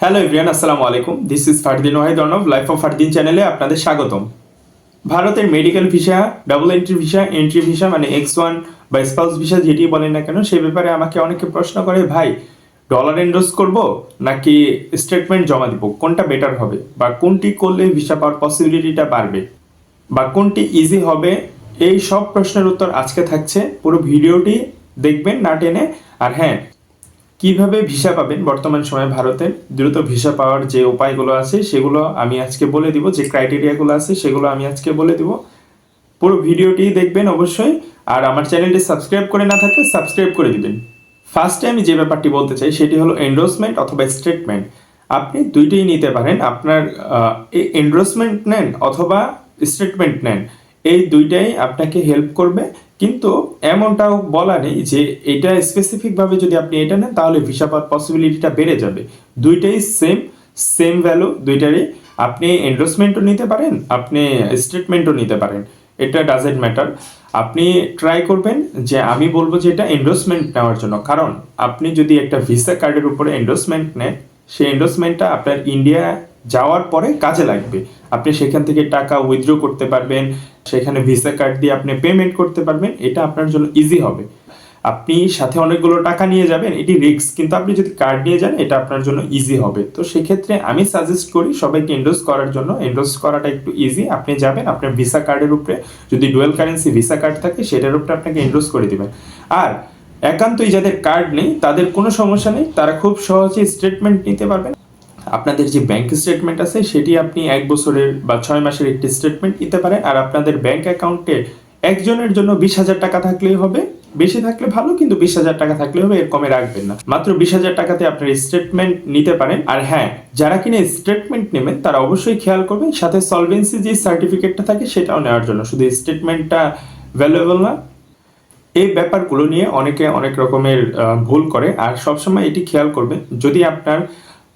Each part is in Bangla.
হ্যালো এভরিওয়ান, আসসালামু আলাইকুম। This is Fardin Wahid Arnab, life of Fardin চ্যানেলে আপনাদের স্বাগতম। ভারতের medical visa, double entry visa মানে X1 বা স্পাউস ভিসা যেটি বলেন না কেন, সে ব্যাপারে আমাকে অনেকে প্রশ্ন করে, ভাই ডলার এন্ডোর্স করব নাকি স্টেটমেন্ট জমা দিব, কোনটা বেটার হবে, বা কোনটি করলে ভিসা পাওয়ার পসিবিলিটিটা বাড়বে, বা কোনটি ইজি হবে। এই সব প্রশ্নের উত্তর আজকে থাকছে, পুরো ভিডিওটি দেখবেন না টেনে। আর হ্যাঁ, কিভাবে ভিসা পাবেন বর্তমান সময়ে ভারতের দ্রুত ভিসা পাওয়ার যে উপায়গুলো আছে সেগুলো আমি আজকে বলে দিব, যে ক্রাইটেরিয়াগুলো আছে সেগুলো আমি আজকে বলে দিব। পুরো ভিডিওটি দেখবেন অবশ্যই, আর আমার চ্যানেলটি সাবস্ক্রাইব করে না থাকলে সাবস্ক্রাইব করে দিবেন। ফার্স্টে আমি যে ব্যাপারটি বলতে চাই সেটি হলো এন্ডোর্সমেন্ট অথবা স্টেটমেন্ট। আপনি দুইটাই নিতে পারেন, আপনার এন্ডোর্সমেন্ট নেন অথবা স্টেটমেন্ট নেন, এই দুইটাই আপনাকে হেল্প করবে। কিন্তু এমনটাও বলা নেই যে এটা স্পেসিফিকভাবে যদি আপনি এটা নেন তাহলে ভিসা পাওয়ার পসিবিলিটিটা বেড়ে যাবে। দুইটাই সেম সেম ভ্যালু দুইটারই। আপনি এন্ডোর্সমেন্টও নিতে পারেন, আপনি স্টেটমেন্টও নিতে পারেন, এটা ডাজেন্ট ম্যাটার। আপনি ট্রাই করবেন, যে আমি বলবো যে এটা এন্ডোর্সমেন্ট নেওয়ার জন্য, কারণ আপনি যদি একটা ভিসা কার্ডের উপরে এন্ডোর্সমেন্ট নেন, সেই এন্ডোর্সমেন্টটা আপনার ইন্ডিয়া যাওয়ার পরে কাজে লাগবে। আপনি সেখান থেকে টাকা উইথড্র করতে পারবেন, সেখানে ভিসা কার্ড দিয়ে আপনি পেমেন্ট করতে পারবেন, এটা আপনার জন্য ইজি হবে। আপনি সাথে অনেকগুলো টাকা নিয়ে যাবেন, এটি রিস্ক, কিন্তু আপনি যদি কার্ড নিয়ে যান এটা আপনার জন্য ইজি হবে। তো সেক্ষেত্রে আমি সাজেস্ট করি সবাইকে এন্ডোর্স করার জন্য। এন্ডোর্স করাটা একটু ইজি, আপনি যাবেন আপনার ভিসা কার্ডের উপরে, যদি ডুয়েল কারেন্সি ভিসা কার্ড থাকে সেটার উপরে আপনাকে এন্ডোর্স করে দিবেন। আর একান্তই যাদের কার্ড নেই তাদের কোনো সমস্যা নেই, তারা খুব সহজে স্টেটমেন্ট নিতে পারবেন। আপনাদের যে ব্যাংক স্টেটমেন্ট আছে সেটি আপনি 1 বছরের বা 6 মাসের একটি স্টেটমেন্ট নিতে পারেন। আর আপনাদের ব্যাংক অ্যাকাউন্টে একজনের জন্য 20,000 টাকা থাকলেই হবে, বেশি থাকলে ভালো, কিন্তু 20,000 টাকা থাকলে হবে, এর কমে রাখবেন না। মাত্র 20,000 টাকাতে আপনার স্টেটমেন্ট নিতে পারেন। আর হ্যাঁ, যারা কিনে স্টেটমেন্ট নেবেন তারা অবশ্যই খেয়াল করবেন সাথে সলভেন্সি যে সার্টিফিকেটটা থাকে সেটাও নেওয়ার জন্য, শুধু স্টেটমেন্টটা ভ্যালুয়েবল না। এই ব্যাপারগুলো নিয়ে অনেকে অনেক রকমের ভুল করে। আর সবসময় এটি খেয়াল করবেন, যদি আপনার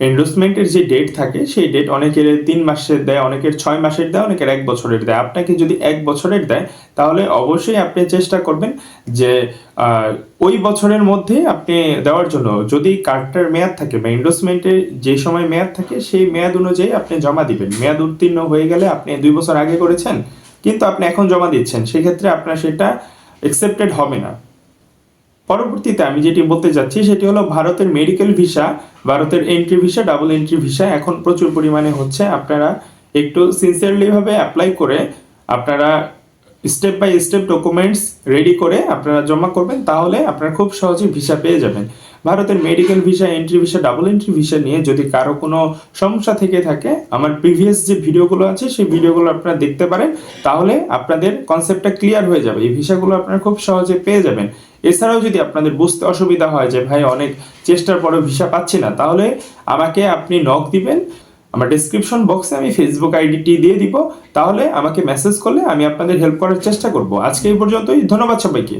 এন্ডোর্সমেন্টের যে ডেট থাকে সেই ডেট অনেকের 3 মাসের দেয়, অনেকের 6 মাসের দেয়, অনেকের 1 বছরের দেয়। আপনাকে যদি 1 বছরের দেয় তাহলে অবশ্যই আপনি চেষ্টা করবেন যে ওই বছরের মধ্যে আপনি দেওয়ার জন্য। যদি কার্ডটার মেয়াদ থাকে বা এন্ডোর্সমেন্টের যে সময় মেয়াদ থাকে সেই মেয়াদ অনুযায়ী আপনি জমা দিবেন। মেয়াদ উত্তীর্ণ হয়ে গেলে, আপনি 2 বছর আগে করেছেন কিন্তু আপনি এখন জমা দিচ্ছেন, সেক্ষেত্রে আপনার সেটা অ্যাকসেপ্টেড হবে না। পরবর্তীতে আমি যেটি বলতে যাচ্ছি সেটি হলো ভারতের মেডিকেল ভিসা, ভারতের entry visa, double entry visa এখন প্রচুর পরিমাণে হচ্ছে। আপনারা একটু সিনসিয়ারলি ভাবে অ্যাপ্লাই করে, আপনারা step by step documents ready করে আপনারা জমা করবেন, তাহলে আপনারা খুব সহজেই ভিসা পেয়ে যাবেন। ভারতের medical visa, entry visa, double entry visa নিয়ে যদি কারো কোনো সমস্যা থেকে থাকে, আমার প্রিভিয়াস যে ভিডিওগুলো আছে সেই ভিডিওগুলো আপনারা দেখতে পারেন, তাহলে আপনাদের কনসেপ্টটা ক্লিয়ার হয়ে যাবে। এই ভিসাগুলো আপনারা খুব সহজে পেয়ে যাবেন। এছাড়াও যদি আপনাদের বুঝতে অসুবিধা হয় যে ভাই অনেক চেষ্টার পরেও ভিসা পাচ্ছি না, তাহলে আমাকে আপনি নক দিবেন। আমার ডেসক্রিপশন বক্সে আমি ফেসবুক আইডিটি দিয়ে দিব, তাহলে আমাকে মেসেজ করলে আমি আপনাদের হেল্প করার চেষ্টা করব। আজকে এই পর্যন্তই, ধন্যবাদ সবাইকে।